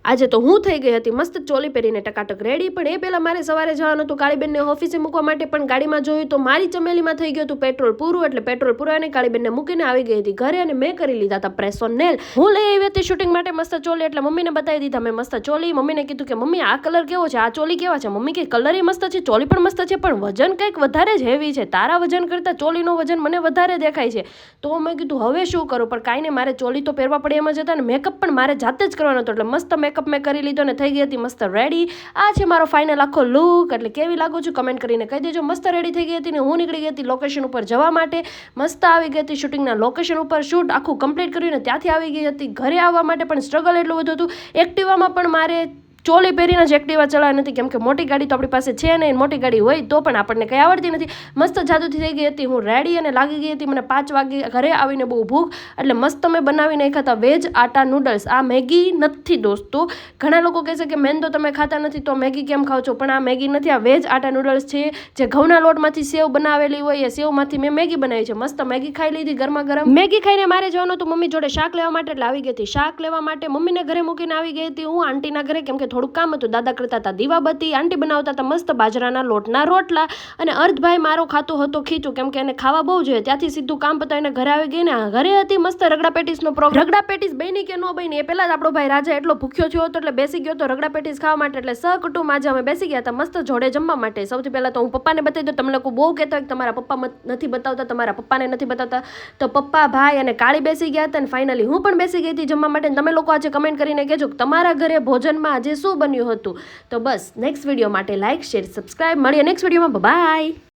આજે તો હું થઈ ગઈ હતી મસ્ત ચોલી પહેરીને ટકાટક રેડી, પણ એ પહેલાં મારે સવારે જવાનું હતું કાળીબેનને ઓફિસે મૂકવા માટે, પણ ગાડીમાં જોયું તો મારી ચમેલીમાં થઈ ગયું હતું પેટ્રોલ પૂરું, એટલે પેટ્રોલ પુરાવીને કાળીબેનને મૂકીને આવી ગઈ હતી ઘરે, અને મેં કરી લીધા હતા પ્રેસ ઓન નેલ. હું લઈ આવી હતી શૂટિંગ માટે મસ્ત ચોલી, એટલે મમ્મીને બતાવી દીધા મેં મસ્ત ચોલી. મમ્મીને કીધું કે મમ્મી આ કલર કેવો છે, આ ચોલી કેવા છે? મમ્મી કે કલર એ મસ્ત છે, ચોલી પણ મસ્ત છે, પણ વજન કંઈક વધારે જ હેવી છે, તારા વજન કરતાં ચોલીનું વજન મને વધારે દેખાય છે. તો મેં કીધું હવે શું કરું, પણ કાંઈ નહીં, મારે ચોલી તો પહેરવા પડે એમ જ હતા, અને મેકઅપ પણ મારે જાતે જ કરવાનો હતો, એટલે મસ્ત મેકઅપ મેં કરી લીધો અને થઈ ગઈ હતી મસ્ત રેડી. આ છે મારો ફાઇનલ આખો લુક, એટલે કેવી લાગુ છું કમેન્ટ કરીને કહી દેજો. મસ્ત રેડી થઈ ગઈ હતી ને હું નીકળી ગઈ હતી લોકેશન ઉપર જવા માટે. મસ્ત આવી ગઈ હતી શૂટિંગના લોકેશન ઉપર, શૂટ આખું કમ્પ્લીટ કર્યું ને ત્યાંથી આવી ગઈ હતી ઘરે. આવવા માટે પણ સ્ટ્રગલ એટલું બધું હતું. એક્ટિવામાં પણ મારે ચોલી પહેરીને જ એક્ટિવા ચલાવવા નથી, કેમ કે મોટી ગાડી તો આપણી પાસે છે નહીં, મોટી ગાડી હોય તો પણ આપણને કંઈ આવડતી નથી. મસ્ત જાદુથી થઈ ગઈ હતી હું રેડી, અને લાગી ગઈ હતી મને 5 વાગે ઘરે આવીને બહુ ભૂખ, એટલે મસ્ત મેં બનાવી નાખ્યા હતા વેજ આટા નૂડલ્સ. આ મેગી નથી દોસ્તો, ઘણા લોકો કહેશે કે મેંદો તમે ખાતા નથી તો મેગી કેમ ખાવ છો, પણ આ મેગી નથી, આ વેજ આટા નૂડલ્સ છે, જે ઘઉંના લોટમાંથી સેવ બનાવેલી હોય એ સેવમાંથી મેં મેગી બનાવી છે. મસ્ત મેગી ખાઈ લીધી ગરમા ગરમ. મેગી ખાઈને મારે જવાનું હતું મમ્મી જોડે શાક લેવા માટે, એટલે આવી ગઈ હતી શાક લેવા માટે. મમ્મીને ઘરે મૂકીને આવી ગઈ હતી હું આંટીના ઘરે, કેમ કે થોડુંક કામ હતું. દાદા કરતા હતા દીવાબત્તી, આંટી બનાવતા હતા મસ્ત બાજરાના લોટના રોટલા, અને અર્ધભાઈ મારો ખાતો હતો ખીચું, કેમ કે એને ખાવા બહુ જોઈએ. ત્યાંથી સીધું કામ પતાવીને ઘરે આવી ગઈ ને ઘરે હતી મસ્ત રગડા પેટીસનો પ્રોગ્રામ. રગડા પેટીસ બની કે ન બની એ પહેલા જ આપણો ભાઈ રાજા એટલો ભૂખ્યો થયો હતો, એટલે બેસી ગયો હતો રગડા પેટીસ ખાવા માટે. એટલે સહકુટુંબ આજે અમે બેસી ગયા હતા મસ્ત જોડે જમવા માટે. સૌથી પહેલા તો હું પપ્પાને બતાવી દઉં, તમે લોકો બહુ કહેતા હોય કે તમારા પપ્પા નથી બતાવતા, તમારા પપ્પાને નથી બતાવતા, તો પપ્પા ભાઈ અને કાળી બેસી ગયા હતા, અને ફાઇનલી હું પણ બેસી ગઈ હતી જમવા માટે. તમે લોકો આજે કમેન્ટ કરીને કહેજો કે તમારા ઘરે ભોજનમાં આજે શું બન્યું હતું. તો બસ નેક્સ્ટ વિડીયો માટે લાઇક શેર સબસ્ક્રાઇબ, મળીએ નેક્સ્ટ વિડીયોમાં. બાય.